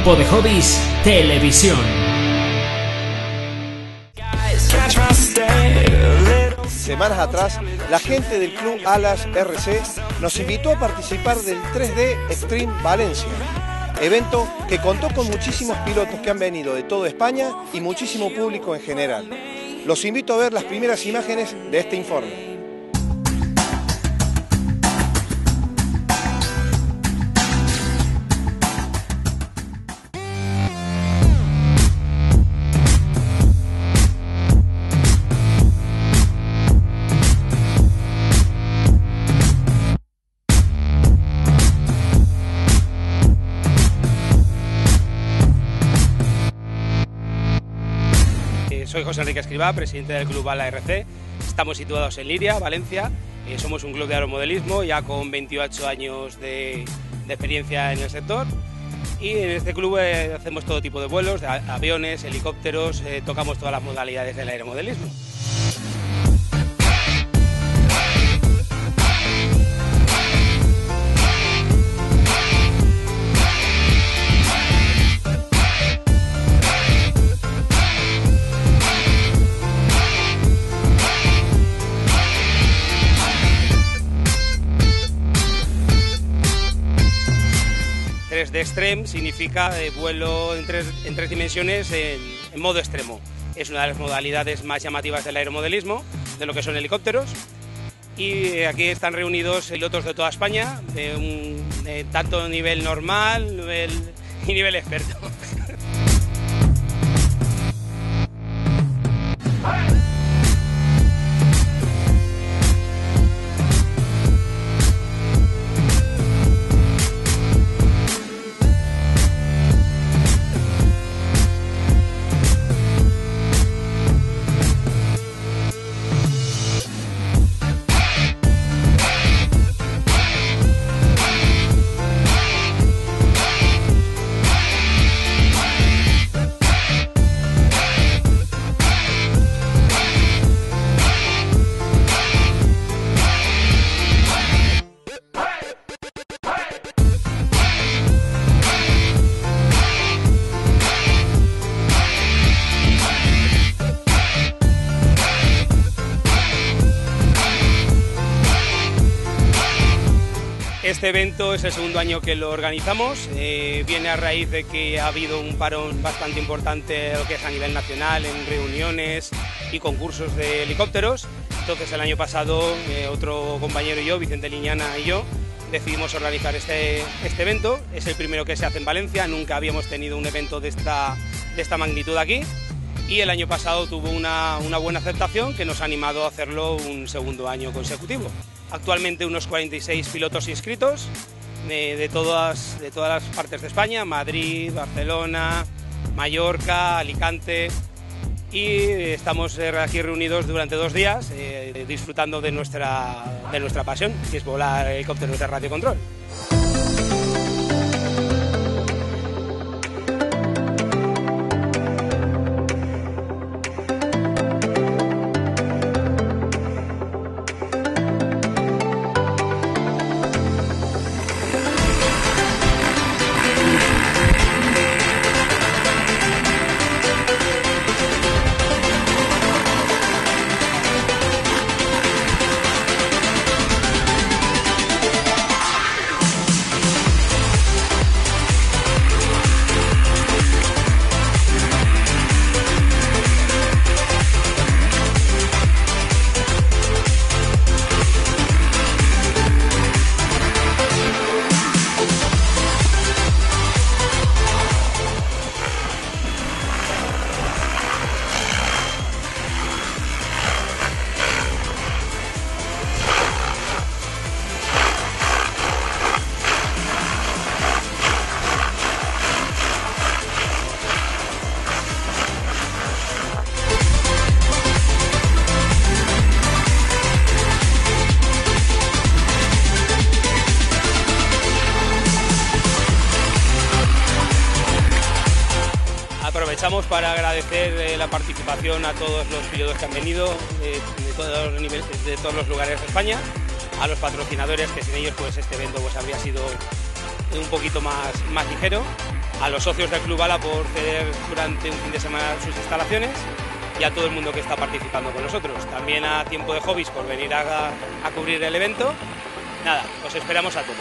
Tiempo de Hobbies Televisión. Semanas atrás, la gente del Club Alas RC nos invitó a participar del 3D Extreme Valencia, evento que contó con muchísimos pilotos que han venido de toda España y muchísimo público en general. Los invito a ver las primeras imágenes de este informe. Soy José Enrique Escribá, presidente del Club Alas RC. Estamos situados en Liria, Valencia. Somos un club de aeromodelismo ya con 28 años de experiencia en el sector. Y en este club hacemos todo tipo de vuelos, de aviones, helicópteros, tocamos todas las modalidades del aeromodelismo. De Extreme significa vuelo en tres dimensiones en modo extremo. Es una de las modalidades más llamativas del aeromodelismo, de lo que son helicópteros. Y aquí están reunidos pilotos de toda España, de tanto nivel normal y nivel experto. Este evento es el segundo año que lo organizamos, viene a raíz de que ha habido un parón bastante importante lo que es a nivel nacional en reuniones y concursos de helicópteros. Entonces el año pasado otro compañero y yo, Vicente Liñana y yo, decidimos organizar este evento. Es el primero que se hace en Valencia, nunca habíamos tenido un evento de esta magnitud aquí y el año pasado tuvo una buena aceptación que nos ha animado a hacerlo un segundo año consecutivo. Actualmente unos 46 pilotos inscritos de todas las partes de España, Madrid, Barcelona, Mallorca, Alicante, y estamos aquí reunidos durante 2 días disfrutando de nuestra pasión, que es volar helicópteros de radiocontrol. Aprovechamos para agradecer la participación a todos los pilotos que han venido de todos los niveles, de todos los lugares de España, a los patrocinadores, que sin ellos pues este evento pues habría sido un poquito más ligero, a los socios del Club Ala por ceder durante un fin de semana sus instalaciones y a todo el mundo que está participando con nosotros. También a Tiempo de Hobbies por venir a cubrir el evento. Nada, os esperamos a todos.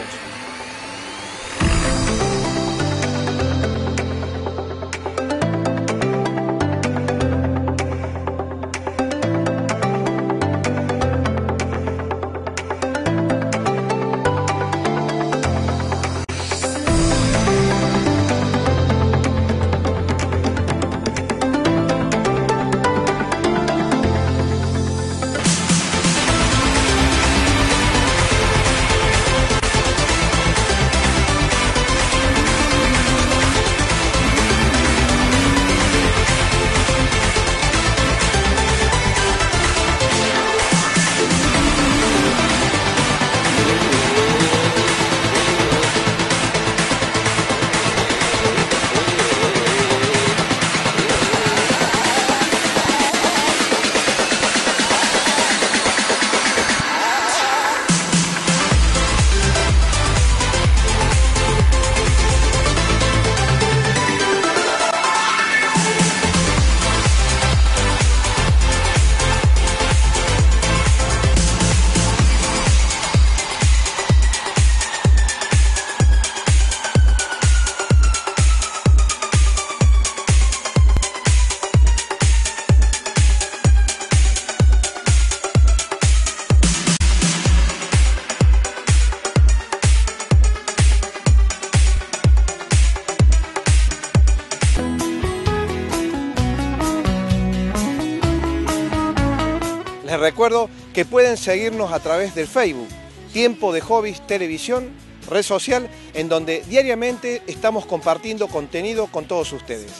Les recuerdo que pueden seguirnos a través del Facebook, Tiempo de Hobbies Televisión, red social en donde diariamente estamos compartiendo contenido con todos ustedes.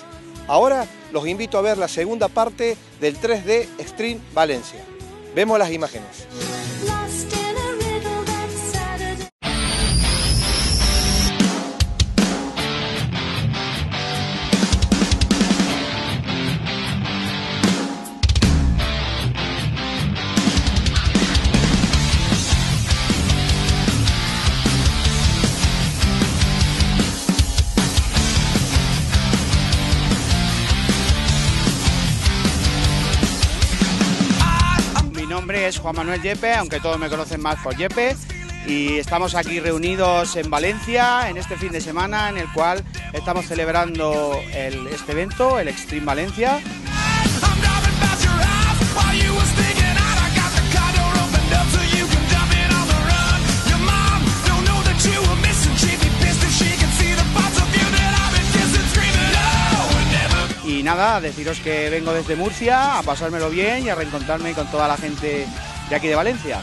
Ahora los invito a ver la segunda parte del 3D Extreme Valencia. Vemos las imágenes. Mi nombre es Juan Manuel Yepe, aunque todos me conocen más por Yepe, y estamos aquí reunidos en Valencia en este fin de semana en el cual estamos celebrando este evento, el Extreme Valencia. Y nada, deciros que vengo desde Murcia a pasármelo bien y a reencontrarme con toda la gente de aquí de Valencia.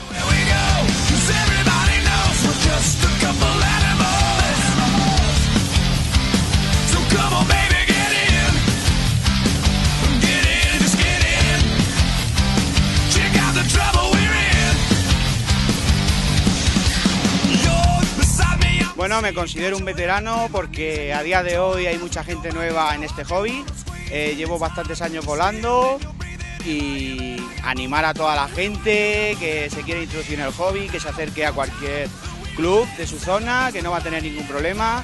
Bueno, me considero un veterano porque a día de hoy hay mucha gente nueva en este hobby. Llevo bastantes años volando y animar a toda la gente que se quiere introducir en el hobby, que se acerque a cualquier club de su zona, que no va a tener ningún problema.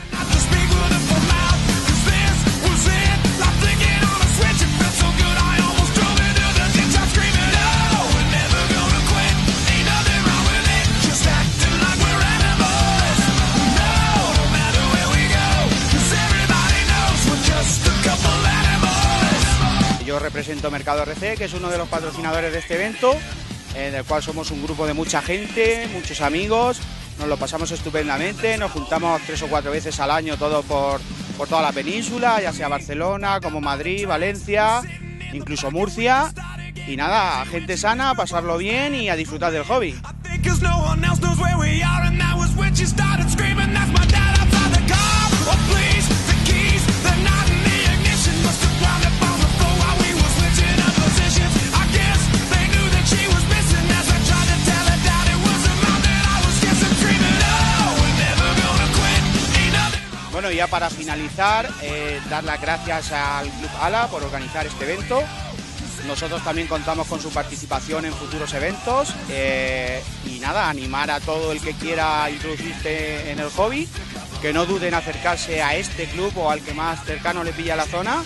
Yo represento Mercado RC, que es uno de los patrocinadores de este evento, en el cual somos un grupo de mucha gente, muchos amigos, nos lo pasamos estupendamente, nos juntamos 3 o 4 veces al año todos por toda la península, ya sea Barcelona, como Madrid, Valencia, incluso Murcia, y nada, gente sana, a pasarlo bien y a disfrutar del hobby. Bueno, ya para finalizar, dar las gracias al Club Ala por organizar este evento. Nosotros también contamos con su participación en futuros eventos y nada, animar a todo el que quiera introducirse en el hobby que no duden en acercarse a este club o al que más cercano le pilla la zona,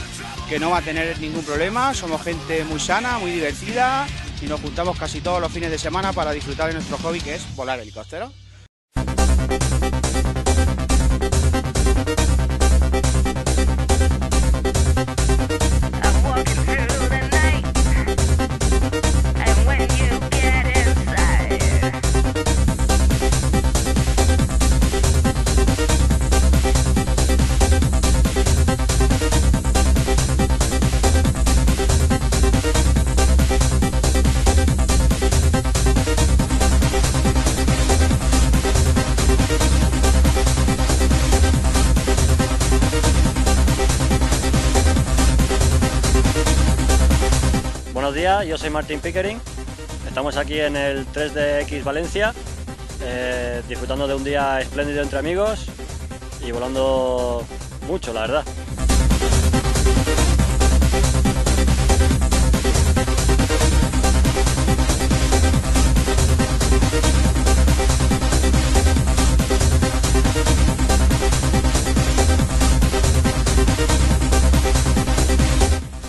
que no va a tener ningún problema. Somos gente muy sana, muy divertida y nos juntamos casi todos los fines de semana para disfrutar de nuestro hobby, que es volar helicóptero. Buenos días, yo soy Martín Pickering, estamos aquí en el 3DX Valencia, disfrutando de un día espléndido entre amigos y volando mucho, la verdad.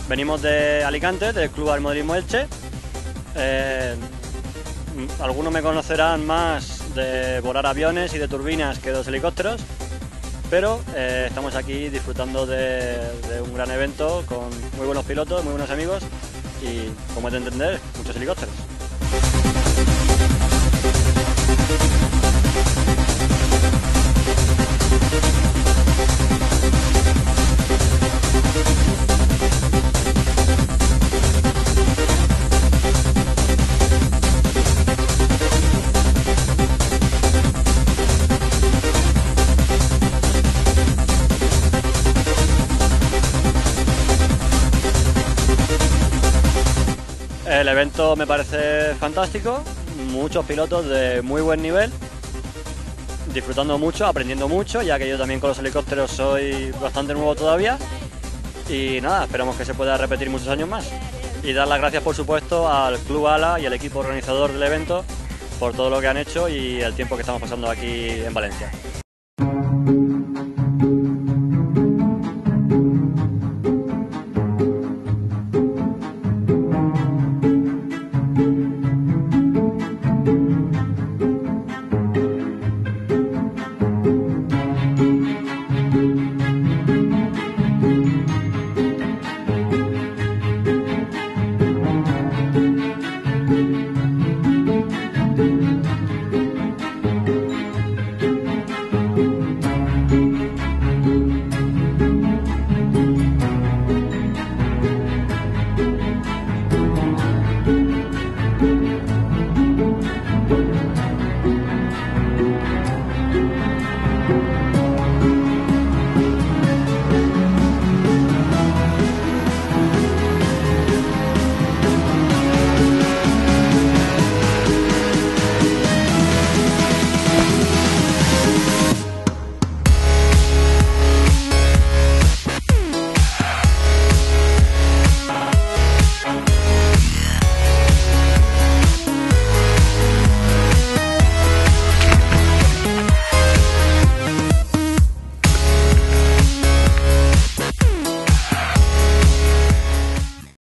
Venimos de Alicante, del Club Almodelismo Elche. Algunos me conocerán más de volar aviones y de turbinas que de los helicópteros, pero estamos aquí disfrutando de un gran evento con muy buenos pilotos, muy buenos amigos y, como es de entender, muchos helicópteros. El evento me parece fantástico, muchos pilotos de muy buen nivel, disfrutando mucho, aprendiendo mucho, ya que yo también con los helicópteros soy bastante nuevo todavía. Y nada, esperamos que se pueda repetir muchos años más. Y dar las gracias, por supuesto, al Club ALA y al equipo organizador del evento por todo lo que han hecho y el tiempo que estamos pasando aquí en Valencia.